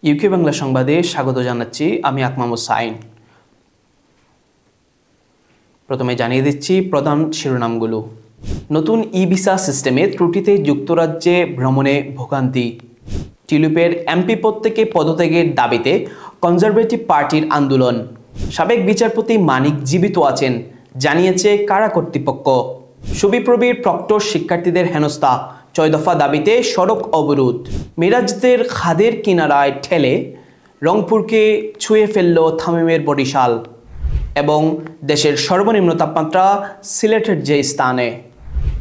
UK Bangla সংবাদে স্বাগত জানাচ্ছি। আমি আকমাম হোসাইন। প্রথমে জানিয়ে দিচ্ছি প্রধান শিরোনামগুলো। নতুন ই-ভিসা সিস্টেমে ত্রুটিতে যুক্তরাজ্যে ভ্রমণে ভোগান্তি। টিউলিপের এমপি পদ থেকে পদত্যাগের দাবিতে কনজারভেটিভ পার্টির আন্দোলন। সাবেক বিচারপতি মানিক জীবিত আছেন, জানিয়েছে কারা কর্তৃপক্ষ। সুবিপ্রবির প্রক্টর শিক্ষার্থীদের হেনস্থা, ৬ দফা দাবিতে সড়ক অবরোধ। মিরাজদের খাদের কিনারায় ঠেলে রংপুরকে ছুঁয়ে ফেলল তামিমের বরিশাল। এবং দেশের সর্বনিম্ন তাপমাত্রা সিলেটের যে স্থানে।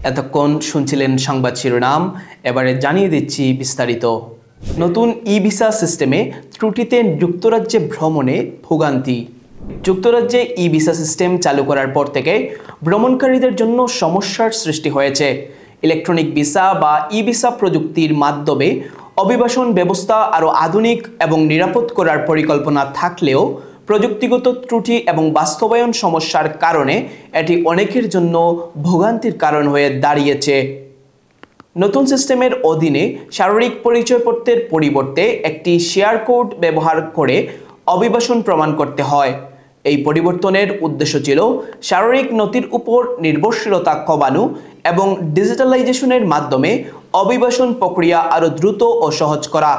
এতক্ষণ শুনছিলেন সংবাদ শিরোনাম, এবারে জানিয়ে দিচ্ছি বিস্তারিত। নতুন ই-ভিসা সিস্টেমে ত্রুটিতে যুক্তরাজ্যে ভ্রমণে ভোগান্তি। যুক্তরাজ্যে ই-ভিসা সিস্টেম চালু করার পর থেকে ভ্রমণকারীদের জন্য সমস্যার সৃষ্টি হয়েছে। ইলেকট্রনিক ভিসা বা ই-ভিসা প্রযুক্তির মাধ্যমে অভিবাসন ব্যবস্থা আরও আধুনিক এবং নিরাপদ করার পরিকল্পনা থাকলেও প্রযুক্তিগত ত্রুটি এবং বাস্তবায়ন সমস্যার কারণে এটি অনেকের জন্য ভোগান্তির কারণ হয়ে দাঁড়িয়েছে। নতুন সিস্টেমের অধীনে শারীরিক পরিচয়পত্রের পরিবর্তে একটি শেয়ার কোড ব্যবহার করে অভিবাসন প্রমাণ করতে হয়। এই পরিবর্তনের উদ্দেশ্য ছিল শারীরিক নথির উপর নির্ভরশীলতা কমানো এবং ডিজিটালাইজেশনের মাধ্যমে অভিবাসন প্রক্রিয়া আরও দ্রুত ও সহজ করা।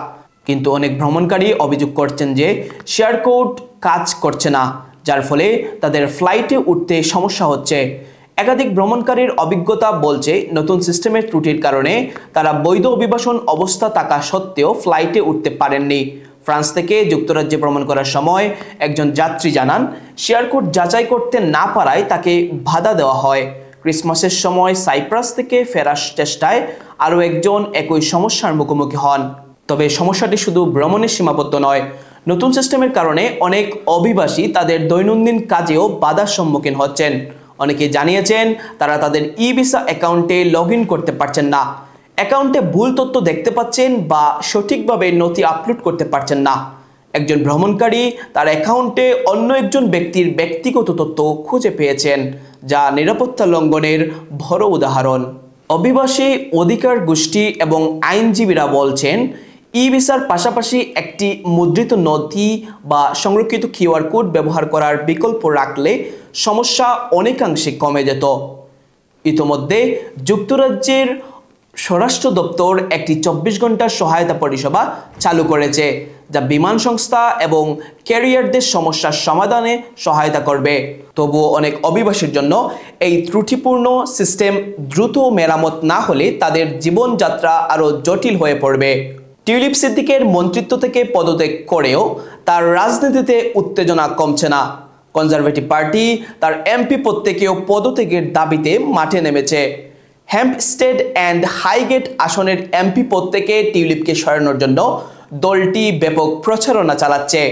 কিন্তু অনেক ভ্রমণকারী অভিযোগ করছেন যে শেয়ার কোড কাজ করছে না, যার ফলে তাদের ফ্লাইটে উঠতে সমস্যা হচ্ছে। একাধিক ভ্রমণকারীর অভিজ্ঞতা বলছে নতুন সিস্টেমের ত্রুটির কারণে তারা বৈধ অভিবাসন অবস্থা থাকা সত্ত্বেও ফ্লাইটে উঠতে পারেননি। ফ্রান্স থেকে যুক্তরাজ্যে ভ্রমণ করার সময় একজন যাত্রী জানান, শেয়ার কোড যাচাই করতে না পারায় তাকে বাধা দেওয়া হয়। ক্রিসমাসের সময় সাইপ্রাস থেকে ফেরার চেষ্টায় আরও একজন একই সমস্যার মুখোমুখি হন। তবে সমস্যাটি শুধু ভ্রমণে সীমাবদ্ধ নয়। নতুন সিস্টেমের কারণে অনেক অভিবাসী তাদের দৈনন্দিন কাজেও বাধার সম্মুখীন হচ্ছেন। অনেকে জানিয়েছেন তারা তাদের ই-ভিসা অ্যাকাউন্টে লগ ইন করতে পারছেন না, অ্যাকাউন্টে ভুল তথ্য দেখতে পাচ্ছেন বা সঠিকভাবে নথি আপলোড করতে পারছেন না। একজন ভ্রমণকারী তার অ্যাকাউন্টে অন্য একজন ব্যক্তির ব্যক্তিগত তথ্য খুঁজে পেয়েছেন, যা নিরাপত্তা লঙ্ঘনের বড় উদাহরণ। অভিবাসী অধিকার গোষ্ঠী এবং আইনজীবীরা বলছেন ই-ভিসার পাশাপাশি একটি মুদ্রিত নথি বা সংরক্ষিত কিউআর কোড ব্যবহার করার বিকল্প রাখলে সমস্যা অনেকাংশে কমে যেত। ইতোমধ্যে যুক্তরাজ্যের স্বরাষ্ট্র দপ্তর একটি ২৪ ঘন্টার সহায়তা পরিষেবা চালু করেছে, যা বিমান সংস্থা এবং ক্যারিয়ারদের সমস্যার সমাধানে সহায়তা করবে। তবুও অনেক অভিবাসীর জন্য এই ত্রুটিপূর্ণ সিস্টেম দ্রুত মেরামত না হলে তাদের জীবনযাত্রা আরও জটিল হয়ে পড়বে। টিউলিপ সিদ্দিকের মন্ত্রিত্ব থেকে পদত্যাগ করেও তার রাজনীতিতে উত্তেজনা কমছে না। কনজারভেটিভ পার্টি তার এমপি পদ থেকেও পদত্যাগের দাবিতে মাঠে নেমেছে। হ্যাম্পস্টেড অ্যান্ড হাইগেট আসনের এমপি পদ থেকে টিউলিপকে সরানোর জন্য দলটি ব্যাপক প্রচারণা চালাচ্ছে।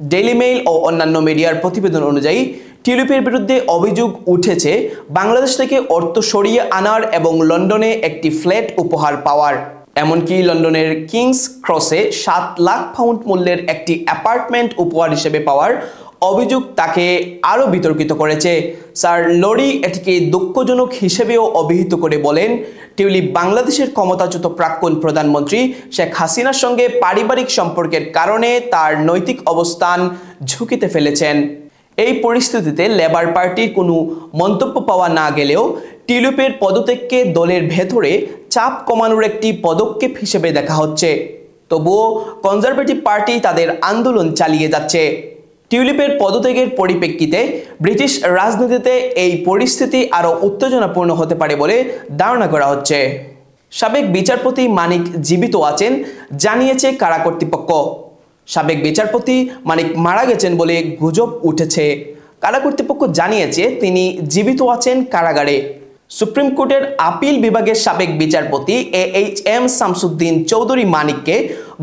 ডেইলি মেইল ও অন্যান্য মিডিয়ার প্রতিবেদন অনুযায়ী টিউলিপের বিরুদ্ধে অভিযোগ উঠেছে বাংলাদেশ থেকে অর্থ সরিয়ে আনার এবং লন্ডনে একটি ফ্ল্যাট উপহার পাওয়ার। এমনকি লন্ডনের কিংস ক্রসে ৭ লাখ পাউন্ড মূল্যের একটি অ্যাপার্টমেন্ট উপহার হিসেবে পাওয়ার অভিযোগ তাকে আরও বিতর্কিত করেছে। স্যার লরি এটিকে দুঃখজনক হিসেবেও অভিহিত করে বলেন, টিউলিপ বাংলাদেশের ক্ষমতাচ্যুত প্রাক্তন প্রধানমন্ত্রী শেখ হাসিনার সঙ্গে পারিবারিক সম্পর্কের কারণে তার নৈতিক অবস্থান ঝুঁকিতে ফেলেছেন। এই পরিস্থিতিতে লেবার পার্টির কোনো মন্তব্য পাওয়া না গেলেও টিউলিপের পদত্যাগকে দলের ভেতরে চাপ কমানোর একটি পদক্ষেপ হিসেবে দেখা হচ্ছে। তবুও কনজারভেটিভ পার্টি তাদের আন্দোলন চালিয়ে যাচ্ছে। টিউলিপের পদত্যাগের পরিপ্রেক্ষিতে ব্রিটিশ রাজনীতিতে এই পরিস্থিতি আরও উত্তেজনাপূর্ণ হতে পারে বলে ধারণা করা হচ্ছে। সাবেক বিচারপতি মানিক জীবিত আছেন, জানিয়েছে কারা কর্তৃপক্ষ। সাবেক বিচারপতি মানিক মারা গেছেন বলে গুজব উঠেছে। কারা কর্তৃপক্ষ জানিয়েছে তিনি জীবিত আছেন কারাগারে। সুপ্রিম কোর্টের আপিল বিভাগের সাবেক বিচারপতি AHM শামসুদ্দিন চৌধুরী মানিককে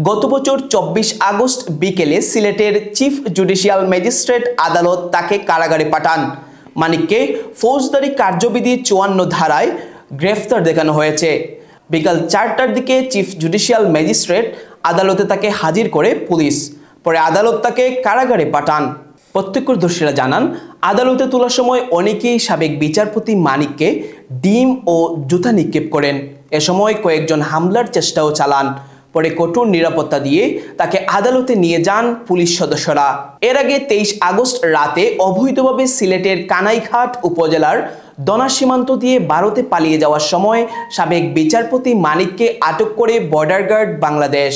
গত বছর ২৪ আগস্ট বিকেলে সিলেটের চিফ জুডিশিয়াল ম্যাজিস্ট্রেট আদালত তাকে কারাগারে পাঠান। মানিককে ফৌজদারি কার্যবিধি ৫৪ ধারায় গ্রেফতার দেখানো হয়েছে। বিকাল ৪টার দিকে চিফ জুডিশিয়াল ম্যাজিস্ট্রেট আদালতে তাকে হাজির করে পুলিশ। পরে আদালত তাকে কারাগারে পাঠান। প্রত্যক্ষদর্শীরা জানান, আদালতে তোলার সময় অনেকেই সাবেক বিচারপতি মানিককে ডিম ও জুতা নিক্ষেপ করেন। এ সময় কয়েকজন হামলার চেষ্টাও চালান। পরে কঠোর নিরাপত্তা দিয়ে তাকে আদালতে নিয়ে যান পুলিশ সদস্যরা। এর আগে 23 আগস্ট রাতে অবৈধভাবে সিলেটের কানাইঘাট উপজেলার দনা সীমান্ত দিয়ে ভারতে পালিয়ে যাওয়ার সময় সাবেক বিচারপতি মানিককে আটক করে বর্ডার গার্ড বাংলাদেশ।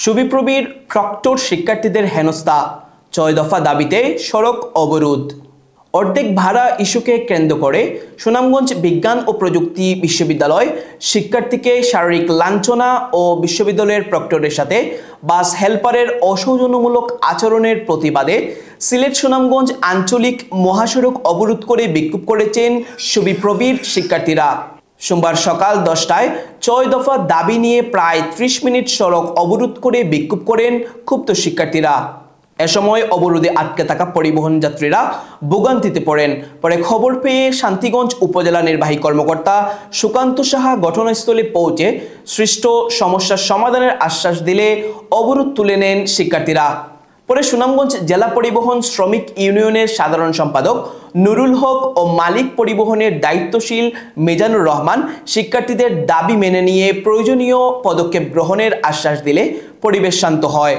সুবিপ্রবির প্রক্টর শিক্ষার্থীদের হেনস্থা, 6 দফা দাবিতে সড়ক অবরোধ। অর্ধেক ভাড়া ইস্যুকে কেন্দ্র করে সুনামগঞ্জ বিজ্ঞান ও প্রযুক্তি বিশ্ববিদ্যালয় শিক্ষার্থীকে শারীরিক লাঞ্ছনা ও বিশ্ববিদ্যালয়ের প্রক্টরের সাথে বাস হেল্পারের অসৌজন্যমূলক আচরণের প্রতিবাদে সিলেট সুনামগঞ্জ আঞ্চলিক মহাসড়ক অবরোধ করে বিক্ষোভ করেছেন সুবিপ্রবির শিক্ষার্থীরা। সোমবার সকাল 10টায় 6 দফা দাবি নিয়ে প্রায় 30 মিনিট সড়ক অবরোধ করে বিক্ষোভ করেন ক্ষুব্ধ শিক্ষার্থীরা। এ সময় অবরোধে আটকে থাকা পরিবহন যাত্রীরা ভোগান্তিতে পড়েন। পরে খবর পেয়ে শান্তিগঞ্জ উপজেলা নির্বাহী কর্মকর্তা সুকান্ত সাহা ঘটনাস্থলে পৌঁছে সৃষ্ট সমস্যার সমাধানের আশ্বাস দিলে অবরোধ তুলে নেন শিক্ষার্থীরা। পরে সুনামগঞ্জ জেলা পরিবহন শ্রমিক ইউনিয়নের সাধারণ সম্পাদক নুরুল হক ও মালিক পরিবহনের দায়িত্বশীল মিজানুর রহমান শিক্ষার্থীদের দাবি মেনে নিয়ে প্রয়োজনীয় পদক্ষেপ গ্রহণের আশ্বাস দিলে পরিবেশ শান্ত হয়।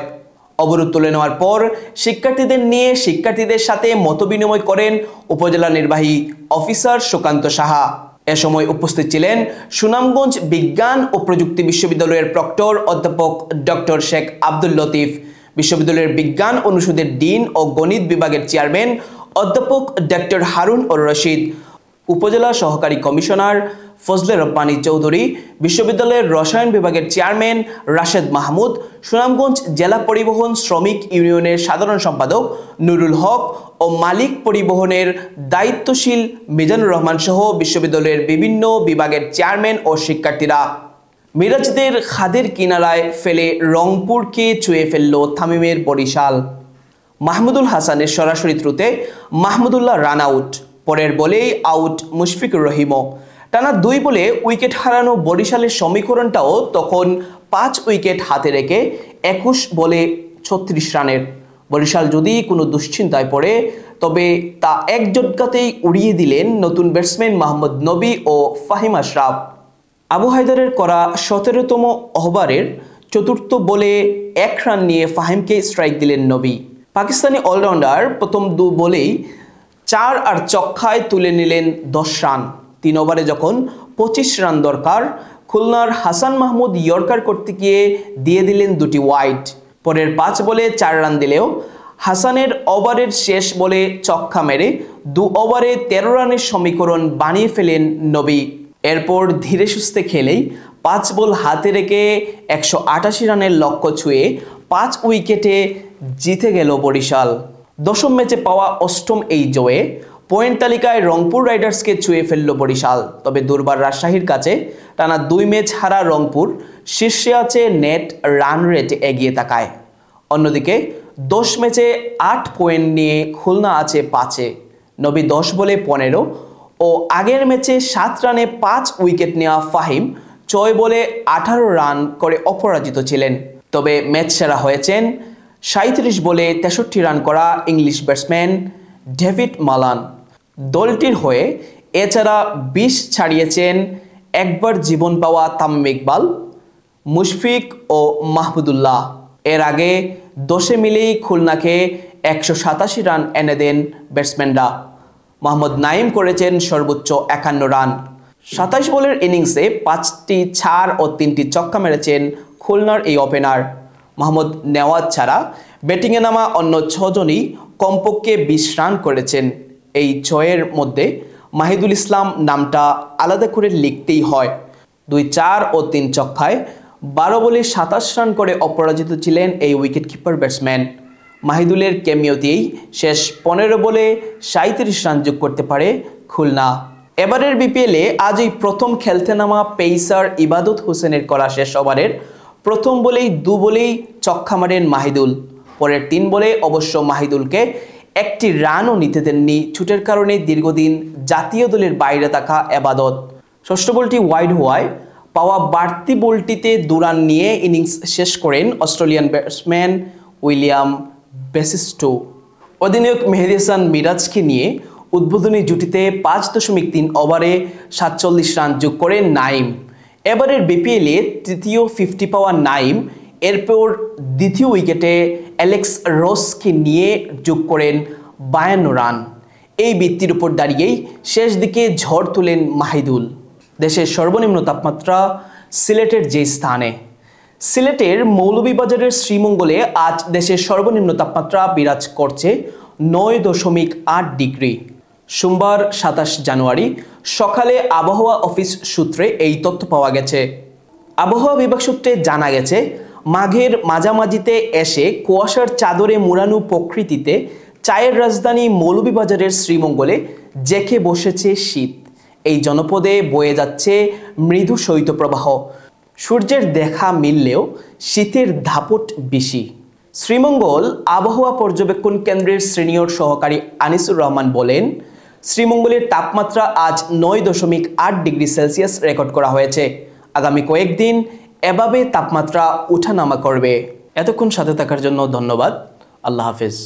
অবরোধ তুলে নেওয়ার পর শিক্ষার্থীদের নিয়ে শিক্ষার্থীদের সাথে মতবিনিময় করেন উপজেলা নির্বাহী অফিসার সুকান্ত সাহা। এ সময় উপস্থিত ছিলেন সুনামগঞ্জ বিজ্ঞান ও প্রযুক্তি বিশ্ববিদ্যালয়ের প্রক্টর অধ্যাপক ডক্টর শেখ আব্দুল লতিফ, বিশ্ববিদ্যালয়ের বিজ্ঞান অনুষদের ডিন ও গণিত বিভাগের চেয়ারম্যান অধ্যাপক ডক্টর হারুন ও রশিদ, উপজেলা সহকারী কমিশনার ফজলে রব্বানী চৌধুরী, বিশ্ববিদ্যালয়ের রসায়ন বিভাগের চেয়ারম্যান রাশেদ মাহমুদ, সুনামগঞ্জ জেলা পরিবহন শ্রমিক ইউনিয়নের সাধারণ সম্পাদক নুরুল হক ও মালিক পরিবহনের দায়িত্বশীল মিজানুর রহমান সহ বিশ্ববিদ্যালয়ের বিভিন্ন বিভাগের চেয়ারম্যান ও শিক্ষার্থীরা। মিরাজদের খাদের কিনারায় ফেলে রংপুরকে ছুঁয়ে ফেলল তামিমের বরিশাল। মাহমুদুল হাসানের সরাসরি থ্রুতে মাহমুদুল্লাহ রান আউট, পরের বলেই আউট মুশফিকুর রহিমও। টানা 2 বলে উইকেট হারানো বরিশালের সমীকরণটাও তখন 5 উইকেট হাতে রেখে 21 বলে 36 রানের। বরিশাল যদি কোনো দুশ্চিন্তায় পড়ে তবে তা এক ঝটকাতেই উড়িয়ে দিলেন নতুন ব্যাটসম্যান মোহাম্মদ নবী ও ফাহিম আশরাফ। আবু হায়দারের করা 17তম ওভারের 4র্থ বলে 1 রান নিয়ে ফাহিমকে স্ট্রাইক দিলেন নবী। পাকিস্তানি অলরাউন্ডার প্রথম 2 বলেই 4 আর ছক্কায় তুলে নিলেন 10 রান। 3 ওভারে যখন 25 রান দরকার, খুলনার হাসান মাহমুদ ইয়র্কার করতে গিয়ে দিয়ে দিলেন 2টি ওয়াইড। পরের 5 বলে 4 রান দিলেও হাসানের ওভারের শেষ বলে ছক্কা মেরে 2 ওভারে 13 রানের সমীকরণ বানিয়ে ফেলেন নবী। এরপর ধীরে সুস্থে খেলেই 5 বল হাতে রেখে 188 রানের লক্ষ্য ছুঁয়ে 5 উইকেটে জিতে গেল বরিশাল। 10ম ম্যাচে পাওয়া 8ম এই জয়ে পয়েন্ট তালিকায় রংপুর রাইডার্সকে ছুঁয়ে ফেলল বরিশাল। তবে দুর্বার রাজশাহীর কাছে টানা 2 ম্যাচ হারা রংপুর শীর্ষে আছে নেট রান রেটে এগিয়ে থাকায়। অন্যদিকে 10 ম্যাচে 8 পয়েন্ট নিয়ে খুলনা আছে 5-এ। নবী 10 বলে 15 ও আগের ম্যাচে 7 রানে 5 উইকেট নেওয়া ফাহিম 6 বলে 18 রান করে অপরাজিত ছিলেন। তবে ম্যাচ সেরা হয়েছেন 37 বলে 63 রান করা ইংলিশ ব্যাটসম্যান ডেভিড মালান। দলটির হয়ে এছাড়া 20 ছাড়িয়েছেন একবার জীবন পাওয়া তামিম ইকবাল, মুশফিক ও মাহমুদুল্লাহ। এর আগে 10 মিলেই খুলনাকে 187 রান এনে দেন ব্যাটসম্যানরা। মোহাম্মদ নাইম করেছেন সর্বোচ্চ 51 রান। 27 বলের ইনিংসে 5টি ছাড় ও 3টি ছক্কা মেরেছেন খুলনার এই ওপেনার। মোহাম্মদ নেওয়াজ ছাড়া ব্যাটিংয়ে নামা অন্য 6 জনই কমপক্ষে 20 রান করেছেন। এই 6-এর মধ্যে মাহিদুল ইসলাম নামটা আলাদা করে লিখতেই হয়। 2 4 ও 3 ছক্কায় 12 বলে 27 রান করে অপরাজিত ছিলেন এই উইকেটকিপার ব্যাটসম্যান। মাহিদুলের ক্যামিওতেই শেষ 15 বলে 37 রান যোগ করতে পারে খুলনা। এবারের বিপিএলে আজই প্রথম খেলতে নামা পেসার ইবাদত হোসেনের করা শেষ ওভারের প্রথম বলেই 2 বলেই ছক্কা মারেন মাহিদুল। পরের 3 বলে অবশ্য মাহিদুলকে একটি রানও নিতে দেননি চোটের কারণে দীর্ঘদিন জাতীয় দলের বাইরে থাকা ইবাদত। ষষ্ঠ বলটি ওয়াইড হওয়ায় পাওয়া বাড়তি বলটিতে 2 রান নিয়ে ইনিংস শেষ করেন অস্ট্রেলিয়ান ব্যাটসম্যান উইলিয়াম বেসিস্টো। অধিনায়ক মেহেদী হাসান মিরাজকে নিয়ে উদ্বোধনী জুটিতে 5.3 ওভারে 47 রান যোগ করেন নাইম। এবারের বিপিএলে তৃতীয় 50 পাওয়া নাইম এরপর দ্বিতীয় উইকেটে অ্যালেক্স রসকে নিয়ে যোগ করেন 52 রান। এই ভিত্তির উপর দাঁড়িয়েই শেষ দিকে ঝড় তোলেন মাহিদুল। দেশের সর্বনিম্ন তাপমাত্রা সিলেটের যে স্থানে। সিলেটের মৌলভীবাজারের শ্রীমঙ্গলে আজ দেশের সর্বনিম্ন তাপমাত্রা বিরাজ করছে 9.8 ডিগ্রি। সোমবার 27 জানুয়ারি সকালে আবহাওয়া অফিস সূত্রে এই তথ্য পাওয়া গেছে। আবহাওয়া বিভাগ সূত্রে জানা গেছে, মাঘের মাঝামাঝিতে এসে কুয়াশার চাদরে মোড়ানো প্রকৃতিতে চায়ের রাজধানী মৌলভীবাজারের শ্রীমঙ্গলে জেঁকে বসেছে শীত। এই জনপদে বয়ে যাচ্ছে মৃদু শৈত্যপ্রবাহ। সূর্যের দেখা মিললেও শীতের দাপট বেশি। শ্রীমঙ্গল আবহাওয়া পর্যবেক্ষণ কেন্দ্রের সিনিয়র সহকারী আনিসুর রহমান বলেন, শ্রীমঙ্গলের তাপমাত্রা আজ 9.8 ডিগ্রি সেলসিয়াস রেকর্ড করা হয়েছে। আগামী কয়েকদিন এভাবে তাপমাত্রা ওঠানামা করবে। এতক্ষণ সাথে থাকার জন্য ধন্যবাদ। আল্লাহ হাফেজ।